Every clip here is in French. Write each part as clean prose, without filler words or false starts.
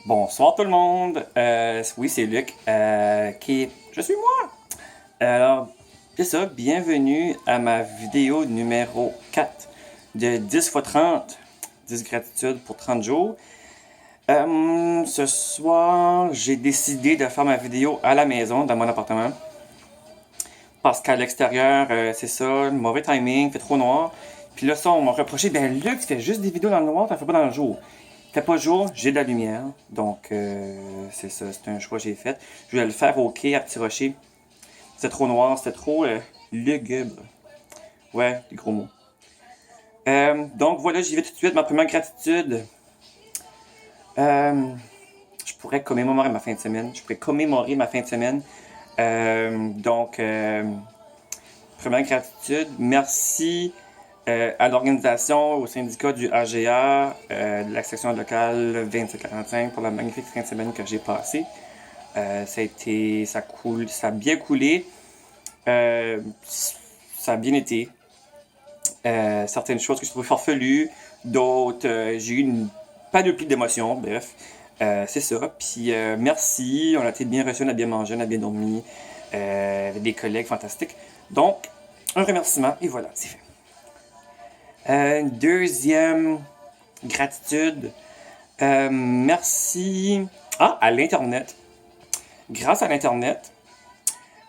Bonsoir tout le monde. Oui, c'est Luc. Je suis moi. Alors, c'est ça. Bienvenue à ma vidéo numéro 4 de 10 x 30. 10 gratitudes pour 30 jours. Ce soir, j'ai décidé de faire ma vidéo à la maison, dans mon appartement. Parce qu'à l'extérieur, c'est ça, mauvais timing, il fait trop noir. Puis là, ça, on m'a reproché, ben Luc, tu fais juste des vidéos dans le noir, t'en fais pas dans le jour. Fait pas jour, j'ai de la lumière. Donc, c'est ça, c'est un choix que j'ai fait. Je voulais le faire au quai à Petit Rocher. C'était trop noir, c'était trop lugubre. Ouais, des gros mots. Donc voilà, j'y vais tout de suite. Ma première gratitude. Je pourrais commémorer ma fin de semaine. Première gratitude. Merci à l'organisation, au syndicat du AGA, de la section locale 2745 pour la magnifique fin de semaine que j'ai passée. Ça a bien coulé. Ça a bien été. Certaines choses que je trouvais farfelues, d'autres, j'ai eu une panoplie d'émotions, bref. C'est ça. Puis merci, on a été bien reçus, on a bien mangé, on a bien dormi, avec des collègues fantastiques. Donc, un remerciement, et voilà, c'est fait. Deuxième gratitude. Merci à l'Internet. Grâce à l'Internet,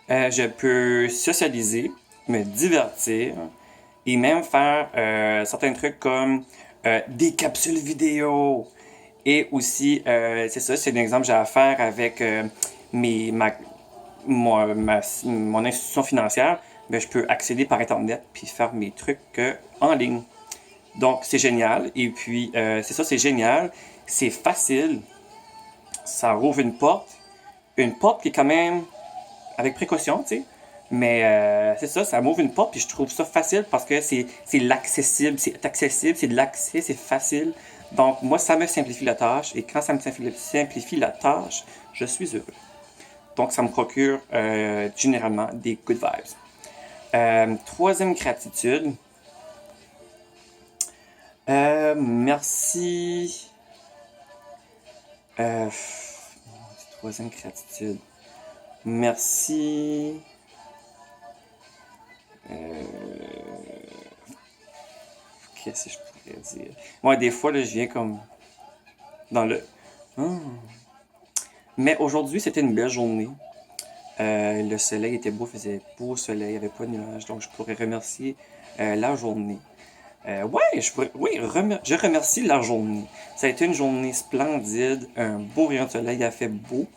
je peux socialiser, me divertir et même faire certains trucs comme des capsules vidéo. Et aussi, c'est ça, c'est un exemple que j'ai à faire avec mon institution financière. Ben, je peux accéder par Internet puis faire mes trucs en ligne. Donc, c'est génial. Et puis, c'est ça, c'est génial. C'est facile. Ça rouvre une porte. Une porte qui est quand même avec précaution, tu sais. Mais c'est ça, ça m'ouvre une porte. Puis je trouve ça facile parce que c'est l'accessible. C'est accessible, c'est de l'accès, c'est facile. Donc, moi, ça me simplifie la tâche. Et quand ça me simplifie la tâche, je suis heureux. Donc, ça me procure généralement des good vibes. Troisième gratitude. Merci. Troisième gratitude. Merci. Qu'est-ce que je pourrais dire? Moi, des fois, là, je viens comme dans le. Mais aujourd'hui, c'était une belle journée. Le soleil était beau, il faisait beau soleil, il n'y avait pas de nuages, donc je pourrais remercier la journée. Je remercie la journée. Ça a été une journée splendide, un beau rayon de soleil, il a fait beau.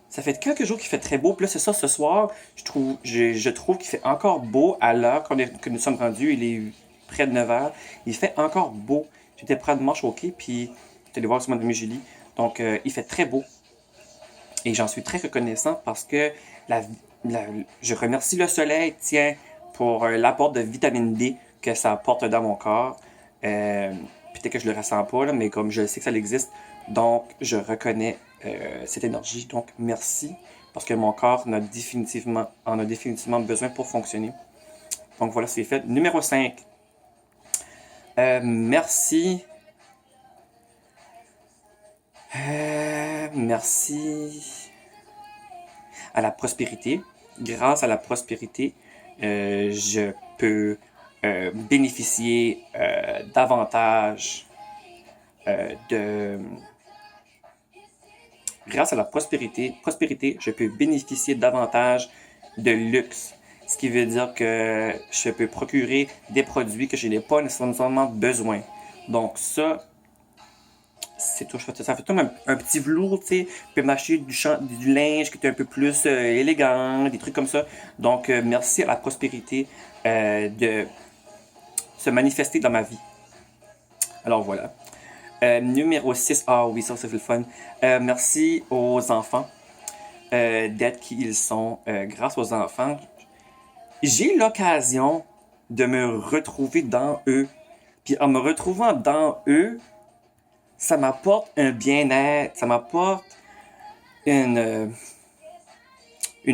Ça fait quelques jours qu'il fait très beau, puis là c'est ça, ce soir, je trouve qu'il fait encore beau à l'heure que nous sommes rendus, il est près de 9h, il fait encore beau. J'étais près de Manche au quai, puis j'étais allé voir sur mon amie Julie, donc il fait très beau. Et j'en suis très reconnaissant parce que je remercie le soleil, tiens, pour l'apport de vitamine D que ça apporte dans mon corps. Peut-être que je le ressens pas, là, mais comme je sais que ça existe, donc je reconnais cette énergie. Donc merci, parce que mon corps en a définitivement besoin pour fonctionner. Donc voilà, c'est fait. Numéro 5. Merci. Merci à la prospérité. Grâce à la prospérité, je peux bénéficier davantage de... Grâce à la prospérité, je peux bénéficier davantage de luxe. Ce qui veut dire que je peux procurer des produits que je n'ai pas nécessairement besoin. Donc ça, c'est tout, ça fait tout un petit velours, tu sais. Je peux m'acheter du linge qui est un peu plus élégant, des trucs comme ça. Donc, merci à la prospérité de se manifester dans ma vie. Alors voilà. Numéro 6. Ah oui, ça fait le fun. Merci aux enfants d'être qui ils sont. Grâce aux enfants, j'ai l'occasion de me retrouver dans eux. Puis en me retrouvant dans eux, ça m'apporte un bien-être, ça m'apporte une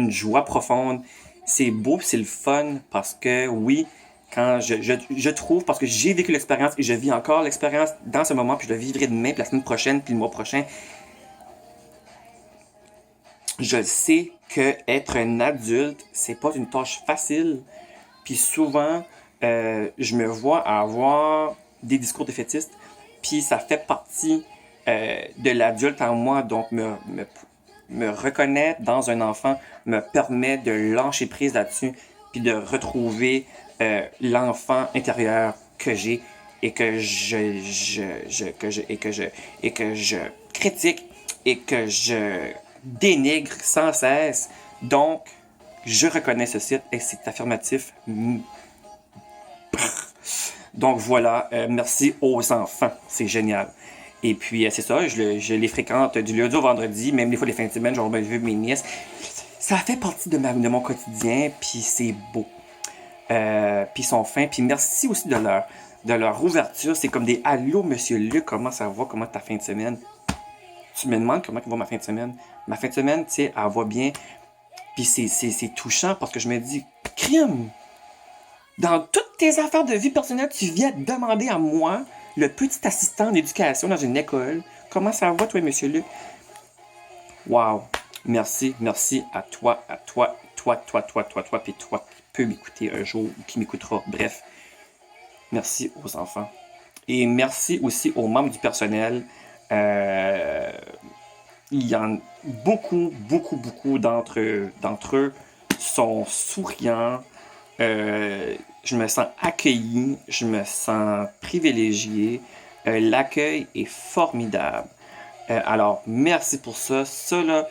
joie profonde. C'est beau, c'est le fun parce que oui, quand je trouve, parce que j'ai vécu l'expérience et je vis encore l'expérience dans ce moment, puis je le vivrai demain, puis la semaine prochaine, puis le mois prochain. je sais que être un adulte, c'est pas une tâche facile. Puis souvent, je me vois avoir des discours défaitistes. Puis ça fait partie de l'adulte en moi. Donc, me reconnaître dans un enfant me permet de lâcher prise là-dessus. Puis de retrouver l'enfant intérieur que j'ai et que et que je critique et que je dénigre sans cesse. Donc, je reconnais ce site et c'est affirmatif. Donc voilà, merci aux enfants, c'est génial. Et puis c'est ça, je les fréquente du lundi au vendredi, même des fois les fins de semaine, je vais vu mes nièces. Ça fait partie de mon quotidien, puis c'est beau. Puis ils sont fins, puis merci aussi de leur ouverture. C'est comme des allô, monsieur Luc, comment ça va, comment ta fin de semaine? Tu me demandes comment va ma fin de semaine. Ma fin de semaine, tu sais, elle va bien. Puis c'est touchant parce que je me dis, crime! Dans toutes tes affaires de vie personnelle, tu viens de demander à moi, le petit assistant d'éducation dans une école, comment ça va, toi, monsieur Luc? Wow! Merci, merci à toi, puis toi qui peux m'écouter un jour ou qui m'écoutera. Bref, merci aux enfants. Et merci aussi aux membres du personnel. Euh, il y en beaucoup d'entre eux sont souriants. Je me sens accueilli, je me sens privilégié. L'accueil est formidable. Alors, merci pour ça. Ça, là,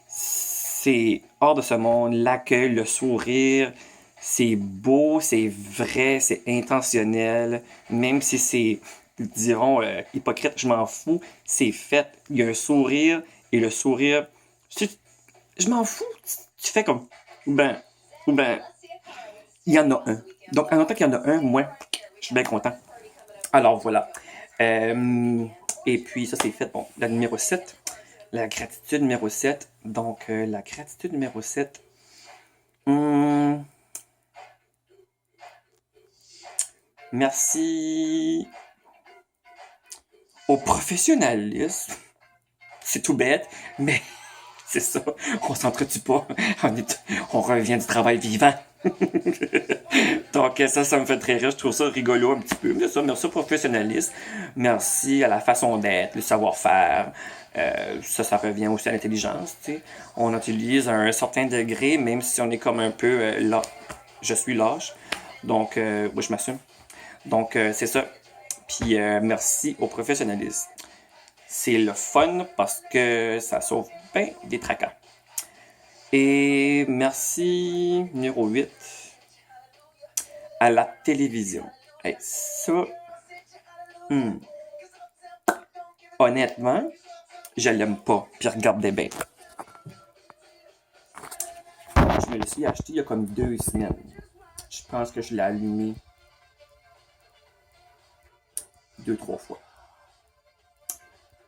c'est hors de ce monde. L'accueil, le sourire, c'est beau, c'est vrai, c'est intentionnel. Même si c'est, diront, hypocrite, je m'en fous, c'est fait. Il y a un sourire, et le sourire, je m'en fous. Tu fais comme, ou ben, il y en a un. Donc, en tant qu'il y en a un, moi, je suis bien content. Alors, voilà. Et puis, ça, c'est fait. Bon, la numéro 7. La gratitude numéro 7. Donc, la gratitude numéro 7. Merci au professionnalisme. C'est tout bête, mais c'est ça. On s'entretue pas. On revient du travail vivant. Donc ça me fait très rire. Je trouve ça rigolo un petit peu. Mais ça, merci au professionnalisme. Merci à la façon d'être, le savoir-faire. Ça revient aussi à l'intelligence. T'sais. On utilise à un certain degré, même si on est comme un peu là. Je suis lâche. Donc, oui, je m'assume. Donc, c'est ça. Puis, merci au professionnalisme. C'est le fun parce que ça sauve bien des tracas. Et merci numéro 8 à la télévision. Hey, ça, honnêtement, je l'aime pas. Puis regardez bien. Je me le suis acheté il y a comme 2 semaines. Je pense que je l'ai allumé 2, 3 fois.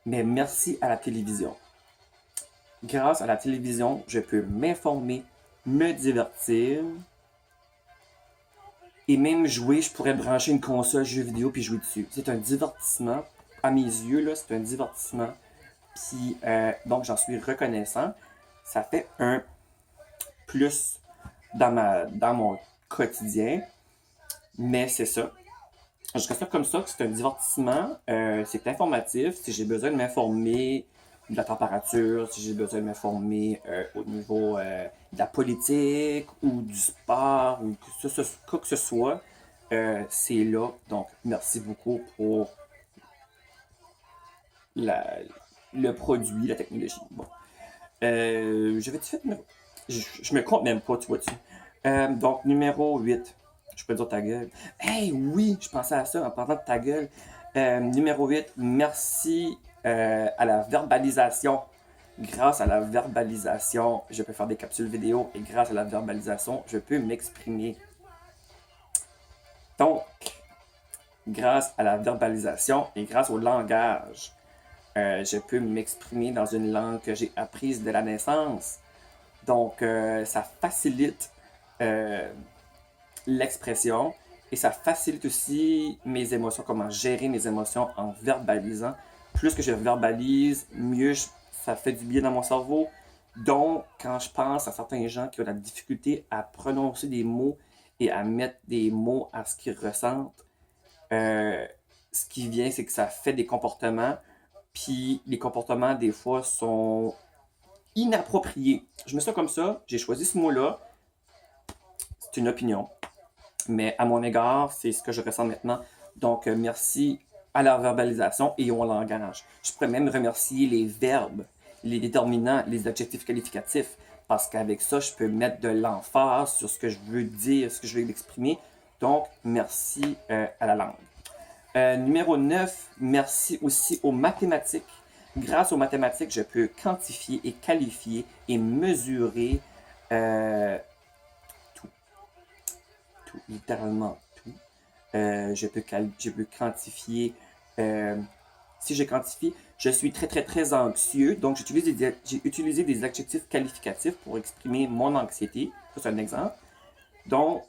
Mais merci à la télévision. Grâce à la télévision, je peux m'informer, me divertir et même jouer. Je pourrais brancher une console jeux vidéo puis jouer dessus. C'est un divertissement. À mes yeux, là, c'est un divertissement. Puis, donc, j'en suis reconnaissant. Ça fait un plus dans mon quotidien. Mais c'est ça. Je considère comme ça que c'est un divertissement, c'est informatif. Si j'ai besoin de m'informer de la température, si j'ai besoin de m'informer au niveau de la politique ou du sport ou quoi que ce soit, c'est là. Donc, merci beaucoup pour la, le produit, la technologie. Bon. J'avais-tu fait numéro... Je me compte même pas, tu vois-tu. Donc, numéro 8. Je peux dire ta gueule. Hey, oui, je pensais à ça en parlant de ta gueule. Numéro 8, merci à la verbalisation. Grâce à la verbalisation, je peux faire des capsules vidéo et grâce à la verbalisation, je peux m'exprimer. Donc, grâce à la verbalisation et grâce au langage, je peux m'exprimer dans une langue que j'ai apprise de la naissance. Donc, ça facilite l'expression et ça facilite aussi mes émotions, comment gérer mes émotions en verbalisant. Plus que je verbalise, mieux ça fait du bien dans mon cerveau, Donc, quand je pense à certains gens qui ont la difficulté à prononcer des mots et à mettre des mots à ce qu'ils ressentent, euh, ce qui vient, c'est que ça fait des comportements, puis les comportements, des fois, sont inappropriés. Je mets ça comme ça, j'ai choisi ce mot-là, c'est une opinion, mais à mon égard, c'est ce que je ressens maintenant. Donc, merci à la verbalisation et au langage. Je pourrais même remercier les verbes, les déterminants, les adjectifs qualificatifs, parce qu'avec ça, je peux mettre de l'emphase sur ce que je veux dire, ce que je veux exprimer. Donc, merci à la langue. Numéro 9, merci aussi aux mathématiques. Grâce aux mathématiques, je peux quantifier et qualifier et mesurer euh, tout, tout, littéralement tout. Je peux quantifier. Si je quantifie, je suis très très très anxieux, donc j'ai utilisé des adjectifs qualificatifs pour exprimer mon anxiété. Ça, c'est un exemple. Donc,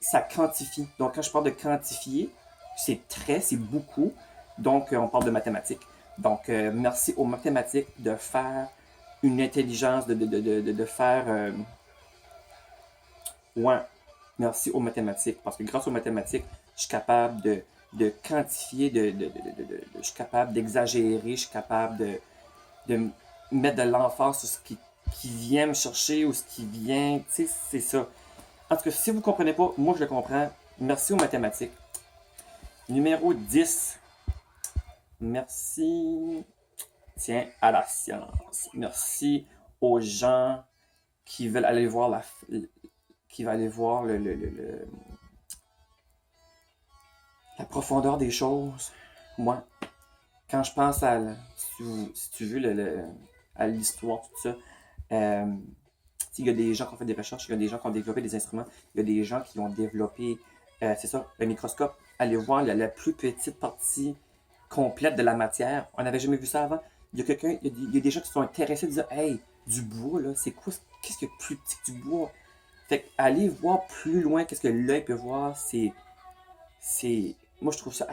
ça quantifie. Donc, quand je parle de quantifier, c'est beaucoup. Donc, on parle de mathématiques. Donc, merci aux mathématiques de faire une intelligence, de faire. Ouais, merci aux mathématiques. Parce que grâce aux mathématiques, je suis capable de quantifier, je suis capable d'exagérer, je suis capable de mettre de l'emphase sur ce qui vient me chercher ou ce qui vient. Tu sais, c'est ça. En tout cas, si vous ne comprenez pas, moi je le comprends. Merci aux mathématiques. Numéro 10. Merci. Tiens, à la science. Merci aux gens qui veulent aller voir qui veulent aller voir la profondeur des choses. Moi, quand je pense à, si tu veux, à l'histoire, tout ça, il y a des gens qui ont fait des recherches, il y a des gens qui ont développé des instruments, il y a des gens qui ont développé, c'est ça, le microscope. Aller voir la plus petite partie complète de la matière. On n'avait jamais vu ça avant. Il y a des gens qui sont intéressés à dire, hey, du bois, là, c'est quoi, qu'est-ce qu'il y a de plus petit que du bois? Fait aller voir plus loin, qu'est-ce que l'œil peut voir, moi je trouve ça